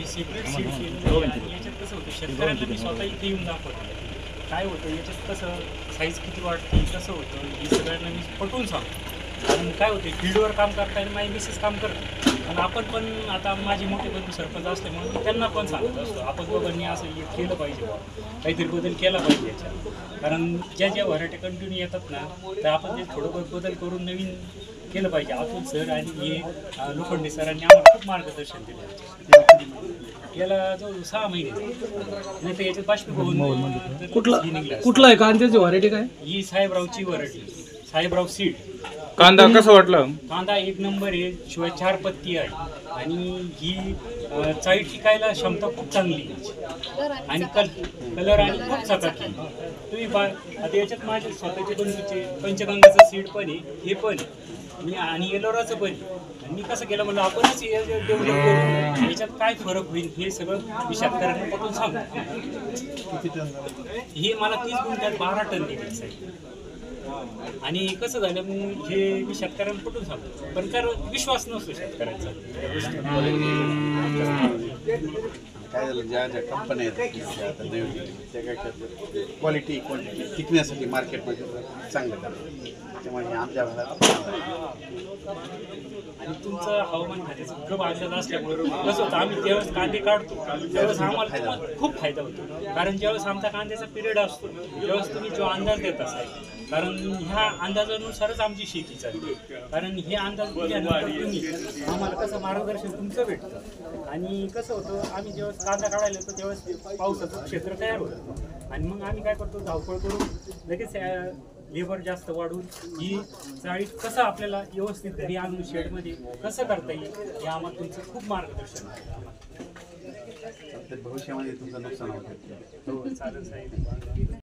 Separate seed आणि याच्यात कसं होतं शेतकऱ्यांना मी स्वतः इथे येऊन दाखवतो काय होतं याच्यात कसं साईज किती वाटते कसं होतं हे सगळ्यांना मी पटवून सांगतो. कारण काय होते फील्डवर काम करताना माझी मिसेस काम करते आणि आपण पण आता माझे मोठे बंधू सरपंच असल्यामुळे मी त्यांना पण सांगत असतो आपण दोघांनी असं हे केलं पाहिजे काहीतरी बदल केला पाहिजे याच्यात. कारण ज्या व्हरायटी कंटिन्यू येतात ना तर आपण ते थोडं बहुत बदल करून नवीन केलं पाहिजे. अतुल सर आणि हे लोखंडे सरांनी आम्हाला खूप मार्गदर्शन दिलं. याला जवळ 6 महिने नाही तर याच्यात बाष्पीभवन कुठला आहे कांद्याची व्हरायटी काय ही साहेबरावची व्हरायटी साहेबराव सीड. कांदा कसं वाटलं? कांदा एक नंबर आहे शिवाय 4 पत्ती आहे आणि ही चाळी टिकायला क्षमता खूप चांगली आहे आणि कलर आणि खूप चकाकी. तुम्ही आता याच्यात माझे स्वतःचे बंधूचे पंचगंगाचं सीड पण आहे हे पण मी आणि एलोराचं पण आणि मी कसं केलं म्हणलं आपणच डेव्हलप करू याच्यात काय फरक होईल हे सगळं मी शेतकऱ्यांना पटवून सांगतो. हे मला 30 गुंठ्यात 12 टन निघाले साहेब. आणि कसं झालं मग हे मी शेतकऱ्यांना पटवून सांगतो पण कारण विश्वास नसतो शेतकऱ्यांचा. काय झालं ज्या ज्या कंपन्या आहेत आता नवीन त्या काय करतात क्वालिटी क्वांटिटी टिकण्यासाठी मार्केटमध्ये चांगलं करतात त्यामुळे आमच्या भागात. आणि तुमचं हवामान खात्याचं खूप अंदाज असल्यामुळे कसं होतं आम्ही ज्यावेळेस कांदे काढतो त्यावेळेस आम्हाला खूप फायदा होतो. कारण ज्यावेळेस आमचा कांद्याचा पिरियड असतो त्यावेळेस तुम्ही जो अंदाज देत असाल कारण ह्या अंदाजानुसारच आमची शेती चालते. कारण हे अंदाज दिल्यानंतर तुम्ही आम्हाला कसं मार्गदर्शन तुमचं भेटतं. आणि कसं होतं आम्ही जेव्हा कांदा काढायला येतो त्यावेळेस पावसाचं क्षेत्र तयार होतं आणि मग आम्ही काय करतो धावपळ करून लगेच लेबर जास्त वाढून ही चाळी कसं आपल्याला व्यवस्थित घरी आणून शेडमध्ये कसं करता येईल हे आम्हाला तुमचं खूप मार्गदर्शन आहे. भविष्यामध्ये तुमचं नुकसान होतं. हो चालेल साहेब.